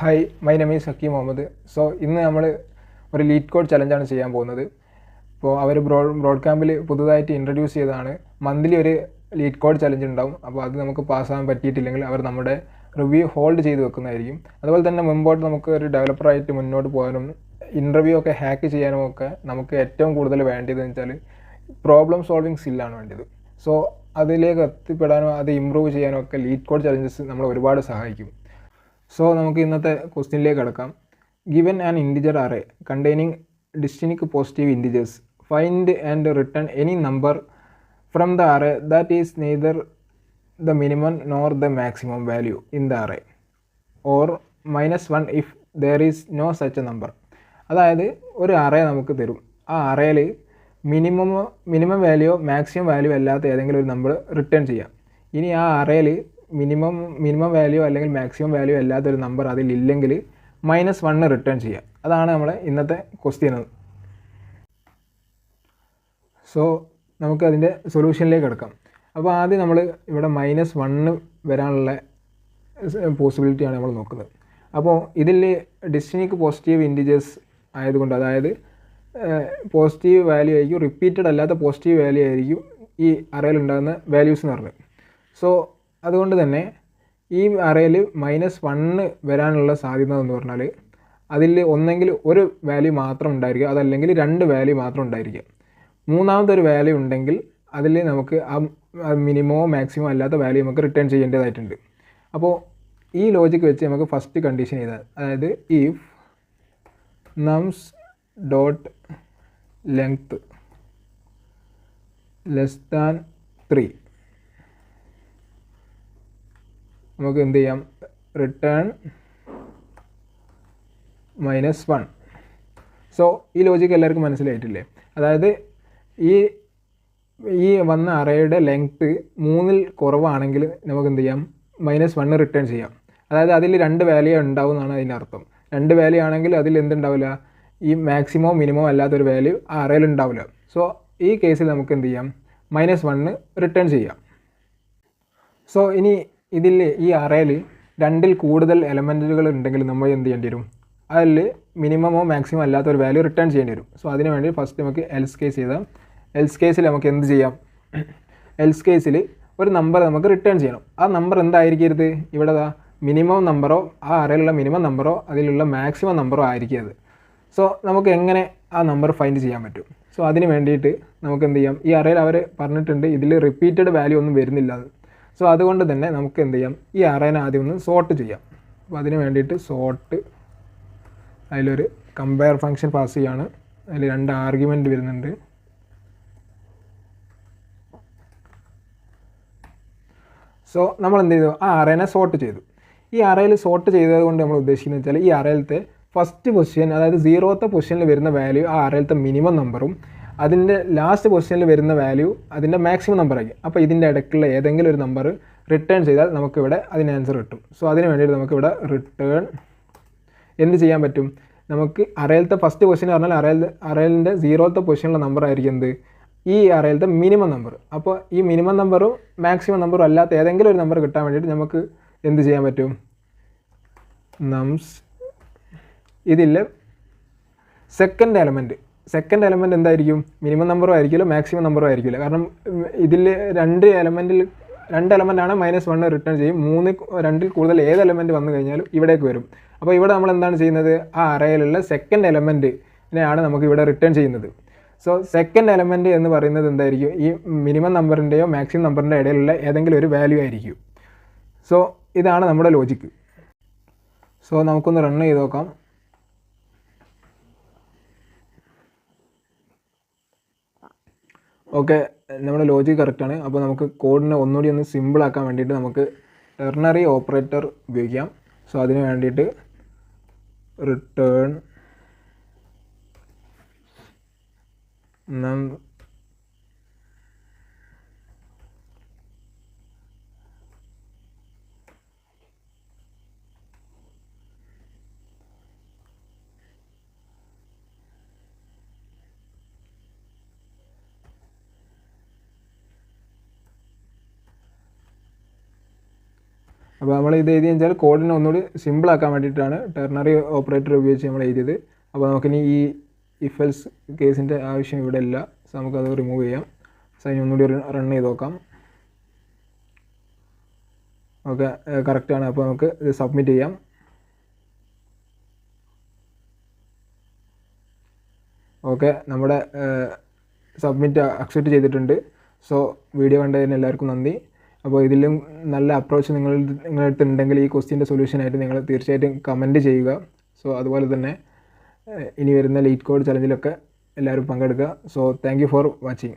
Hi, my name is Hakeem Muhammad. So ഇന്ന് നമ്മൾ ഒരു ലീഡ് കോഡ് ചലഞ്ചാണ് ചെയ്യാൻ പോകുന്നത്. ഇപ്പോൾ അവർ ബ്രോഡ് ക്യാമ്പിൽ പുതുതായിട്ട് ഇൻട്രൊഡ്യൂസ് ചെയ്തതാണ്. മന്ത്ലി ഒരു ലീഡ് കോഡ് ചലഞ്ച് ഉണ്ടാവും. അപ്പോൾ അത് നമുക്ക് പാസ്സാകാൻ പറ്റിയിട്ടില്ലെങ്കിൽ അവർ നമ്മുടെ റിവ്യൂ ഹോൾഡ് ചെയ്ത് വെക്കുന്നതായിരിക്കും. അതുപോലെ തന്നെ മുമ്പോട്ട് നമുക്ക് ഒരു ഡെവലപ്പറായിട്ട് മുന്നോട്ട് പോകാനും ഇൻ്റർവ്യൂ ഒക്കെ ഹാക്ക് ചെയ്യാനും ഒക്കെ നമുക്ക് ഏറ്റവും കൂടുതൽ വേണ്ടതെന്ന് വെച്ചാൽ പ്രോബ്ലം സോൾവിങ് സ്കില്ലാണ് വേണ്ടത്. സോ അതിലേക്ക് എത്തിപ്പെടാനോ അത് ഇമ്പ്രൂവ് ചെയ്യാനോ ഒക്കെ ലീഡ് കോഡ് ചലഞ്ചസ് നമ്മളെ ഒരുപാട് സഹായിക്കും. സോ നമുക്ക് ഇന്നത്തെ ക്വസ്റ്റ്യനിലേക്ക് കിടക്കാം. Given an integer array containing distinct positive integers, find and return any number from the array that is neither the minimum nor the maximum value in the array or -1 if there is no such a number. അതായത് ഒരു array നമുക്ക് തരും. ആ അറേയിൽ minimum value maximum value അല്ലാത്ത ഏതെങ്കിലും ഒരു number return ചെയ്യാം. ഇനി ആ അറേയിൽ മിനിമം വാല്യൂ അല്ലെങ്കിൽ മാക്സിമം വാല്യൂ അല്ലാത്തൊരു നമ്പർ അതിലില്ലെങ്കിൽ -1 റിട്ടേൺ ചെയ്യാം. അതാണ് നമ്മളെ ഇന്നത്തെ ക്വസ്റ്റ്യൻ. സോ നമുക്ക് അതിൻ്റെ സൊല്യൂഷനിലേക്ക് കിടക്കാം. അപ്പോൾ ആദ്യം നമ്മൾ ഇവിടെ -1 വരാനുള്ള പോസിബിലിറ്റിയാണ് നമ്മൾ നോക്കുന്നത്. അപ്പോൾ ഇതിൽ ഡിസ്റ്റിനിക് പോസിറ്റീവ് ഇൻറ്റിജേഴ്സ് ആയതുകൊണ്ട്, അതായത് പോസിറ്റീവ് വാല്യൂ ആയിരിക്കും, റിപ്പീറ്റഡ് അല്ലാത്ത പോസിറ്റീവ് വാല്യൂ ആയിരിക്കും ഈ അറേയിൽ ഉണ്ടാകുന്ന വാല്യൂസ് എന്ന് പറഞ്ഞത്. സോ അതുകൊണ്ട് തന്നെ ഈ അറേയിൽ -1 വരാനുള്ള സാധ്യത എന്ന് പറഞ്ഞാൽ അതിൽ ഒന്നെങ്കിൽ ഒരു വാല്യൂ മാത്രം ഉണ്ടായിരിക്കുക, അതല്ലെങ്കിൽ 2 വാല്യൂ മാത്രം ഉണ്ടായിരിക്കുക. മൂന്നാമത്തെ ഒരു വാല്യൂ ഉണ്ടെങ്കിൽ അതിൽ നമുക്ക് ആ മിനിമമോ മാക്സിമോ അല്ലാത്ത വാല്യൂ നമുക്ക് റിട്ടേൺ ചെയ്യേണ്ടതായിട്ടുണ്ട്. അപ്പോൾ ഈ ലോജിക്ക് വെച്ച് നമുക്ക് ഫസ്റ്റ് കണ്ടീഷൻ ചെയ്താൽ, അതായത് ഇഫ് നംസ് ഡോട്ട് ലെങ്ത് <3 നമുക്ക് എന്ത് ചെയ്യാം, റിട്ടേൺ -1. സോ ഈ ലോജിക്ക് എല്ലാവർക്കും മനസ്സിലായിട്ടില്ലേ? അതായത് ഈ വന്ന അറേയുടെ ലെങ്ത്ത് 3ൽ കുറവാണെങ്കിൽ നമുക്ക് എന്ത് ചെയ്യാം, -1 റിട്ടേൺ ചെയ്യാം. അതായത് അതിൽ 2 വാല്യൂ ഉണ്ടാവും എന്നാണ് അതിൻ്റെ അർത്ഥം. 2 വാല്യൂ ആണെങ്കിൽ അതിൽ എന്തുണ്ടാവില്ല, ഈ മാക്സിമോ മിനിമോ അല്ലാത്തൊരു വാല്യൂ ആ അറേയിൽ ഉണ്ടാവില്ല. സോ ഈ കേസിൽ നമുക്ക് എന്ത് ചെയ്യാം, -1 റിട്ടേൺ ചെയ്യാം. സോ ഇനി ഇതിൽ ഈ അറേയിൽ 2ൽ കൂടുതൽ എലമെൻറ്റുകൾ ഉണ്ടെങ്കിൽ നമ്മൾ എന്ത് ചെയ്യേണ്ടി വരും, അതിൽ മിനിമമോ മാക്സിമോ അല്ലാത്തൊരു വാല്യൂ റിട്ടേൺ ചെയ്യേണ്ടി വരും. സോ അതിന് വേണ്ടി ഫസ്റ്റ് നമുക്ക് എൽസ് കേസ് ചെയ്താൽ, എൽസ് കേസിൽ നമുക്ക് എന്ത് ചെയ്യാം, എൽസ് കേസിൽ ഒരു നമ്പർ നമുക്ക് റിട്ടേൺ ചെയ്യണം. ആ നമ്പർ എന്തായിരിക്കരുത്, ഇവിടെ മിനിമം നമ്പറോ ആ അറേയിലുള്ള മിനിമം നമ്പറോ അതിലുള്ള മാക്സിമം നമ്പറോ ആയിരിക്കരുത്. സോ നമുക്ക് എങ്ങനെ ആ നമ്പർ ഫൈൻഡ് ചെയ്യാൻ പറ്റും? സോ അതിന് വേണ്ടിയിട്ട് നമുക്ക് എന്ത് ചെയ്യാം, ഈ അറേയിൽ അവർ പറഞ്ഞിട്ടുണ്ട് ഇതിൽ റിപ്പീറ്റഡ് വാല്യൂ ഒന്നും വരുന്നില്ല. സോ അതുകൊണ്ട് തന്നെ നമുക്ക് എന്ത് ചെയ്യാം, ഈ അറേനെ ആദ്യം ഒന്ന് സോർട്ട് ചെയ്യാം. അപ്പോൾ അതിന് വേണ്ടിയിട്ട് സോർട്ട്, അതിലൊരു കമ്പയർ ഫംഗ്ഷൻ പാസ് ചെയ്യാണ്. അതിൽ 2 ആർഗ്യുമെൻറ്റ് വരുന്നുണ്ട്. സോ നമ്മൾ എന്ത് ചെയ്തു, ആ അറേനെ സോർട്ട് ചെയ്തു. ഈ അറേയിൽ സോർട്ട് ചെയ്തത് കൊണ്ട് നമ്മൾ ഉദ്ദേശിക്കുന്നത് വെച്ചാൽ ഈ അറേയിലത്തെ ഫസ്റ്റ് പൊസിഷൻ, അതായത് 0th പൊസിഷനിൽ വരുന്ന വാല്യൂ ആ അറേയിലത്തെ മിനിമം നമ്പറും അതിൻ്റെ ലാസ്റ്റ് പൊസിഷനിൽ വരുന്ന വാല്യൂ അതിൻ്റെ മാക്സിമം നമ്പറായിരിക്കും. അപ്പോൾ ഇതിൻ്റെ ഇടയ്ക്കുള്ള ഏതെങ്കിലും ഒരു നമ്പർ റിട്ടേൺ ചെയ്താൽ നമുക്കിവിടെ അതിന് ആൻസർ കിട്ടും. സോ അതിന് വേണ്ടിയിട്ട് നമുക്കിവിടെ റിട്ടേൺ എന്ത് ചെയ്യാൻ പറ്റും, നമുക്ക് അറേയിലത്തെ ഫസ്റ്റ് പൊസിഷൻ പറഞ്ഞാൽ അറേയിലിൻ്റെ 0th പൊസിഷനിലുള്ള നമ്പർ ആയിരിക്കും എന്ത്, ഈ അറേയിലത്തെ മിനിമം നമ്പർ. അപ്പോൾ ഈ മിനിമം നമ്പറും മാക്സിമം നമ്പറും അല്ലാത്ത ഏതെങ്കിലും ഒരു നമ്പർ കിട്ടാൻ വേണ്ടിയിട്ട് നമുക്ക് എന്ത് ചെയ്യാൻ പറ്റും, നംസ് ഇതിൽ സെക്കൻഡ് എലമെൻറ്റ് എന്തായിരിക്കും, മിനിമം നമ്പറും ആയിരിക്കില്ല മാക്സിമം നമ്പറും ആയിരിക്കില്ല. കാരണം ഇതിൽ 2 എലമെൻ്റാണ് -1 റിട്ടേൺ ചെയ്യും. 2ൽ കൂടുതൽ ഏത് എലമെൻറ്റ് വന്നു കഴിഞ്ഞാലും ഇവിടേക്ക് വരും. അപ്പോൾ ഇവിടെ നമ്മൾ എന്താണ് ചെയ്യുന്നത്, ആ അറേയിലുള്ള സെക്കൻഡ് എലമെൻറ്റിനെയാണ് നമുക്ക് ഇവിടെ റിട്ടേൺ ചെയ്യുന്നത്. സോ സെക്കൻഡ് എലമെൻറ്റ് എന്ന് പറയുന്നത് എന്തായിരിക്കും, ഈ മിനിമം നമ്പറിൻ്റെയോ മാക്സിമം നമ്പറിൻ്റെ ഇടയിലുള്ള ഏതെങ്കിലും ഒരു വാല്യൂ ആയിരിക്കും. സോ ഇതാണ് നമ്മുടെ ലോജിക്ക്. സോ നമുക്കൊന്ന് റൺ ചെയ്ത് നോക്കാം. ഓക്കെ, നമ്മുടെ ലോജിക്ക് കറക്റ്റാണ്. അപ്പോൾ നമുക്ക് കോഡിനെ ഒന്നുകൂടി ഒന്ന് സിമ്പിളാക്കാൻ വേണ്ടിയിട്ട് നമുക്ക് ടെർണറി ഓപ്പറേറ്റർ ഉപയോഗിക്കാം. സോ അതിന് വേണ്ടിയിട്ട് റിട്ടേൺ അപ്പോൾ നമ്മൾ ഇത് എഴുതി വെച്ചാൽ കോഡിനെ ഒന്നുകൂടി സിമ്പിളാക്കാൻ വേണ്ടിയിട്ടാണ് ടെർണറി ഓപ്പറേറ്റർ ഉപയോഗിച്ച് നമ്മൾ എഴുതിയത്. അപ്പോൾ നമുക്കിനി ഈ ഇഫ് എൽസ് കേസിൻ്റെ ആവശ്യം ഇവിടെ ഇല്ല. സോ നമുക്കത് റിമൂവ് ചെയ്യാം. സോ ഇനി ഒന്നുകൂടി റൺ ചെയ്ത് നോക്കാം. ഓക്കെ, കറക്റ്റാണ്. അപ്പോൾ നമുക്ക് ഇത് സബ്മിറ്റ് ചെയ്യാം. ഓക്കെ, നമ്മുടെ സബ്മിറ്റ് അക്സെപ്റ്റ് ചെയ്തിട്ടുണ്ട്. സോ വീഡിയോ കണ്ടതിന് എല്ലാവർക്കും നന്ദി. അപ്പോൾ ഇതിലും നല്ല അപ്രോച്ച് നിങ്ങളുടെ അടുത്ത് ഉണ്ടെങ്കിൽ ഈ ക്വസ്റ്റ്യൻ്റെ സൊല്യൂഷനായിട്ട് നിങ്ങൾ തീർച്ചയായിട്ടും കമൻറ്റ് ചെയ്യുക. സോ അതുപോലെ തന്നെ ഇനി വരുന്ന ലീറ്റ് കോഡ് ചലഞ്ചിലൊക്കെ എല്ലാവരും പങ്കെടുക്കുക. So thank you for watching.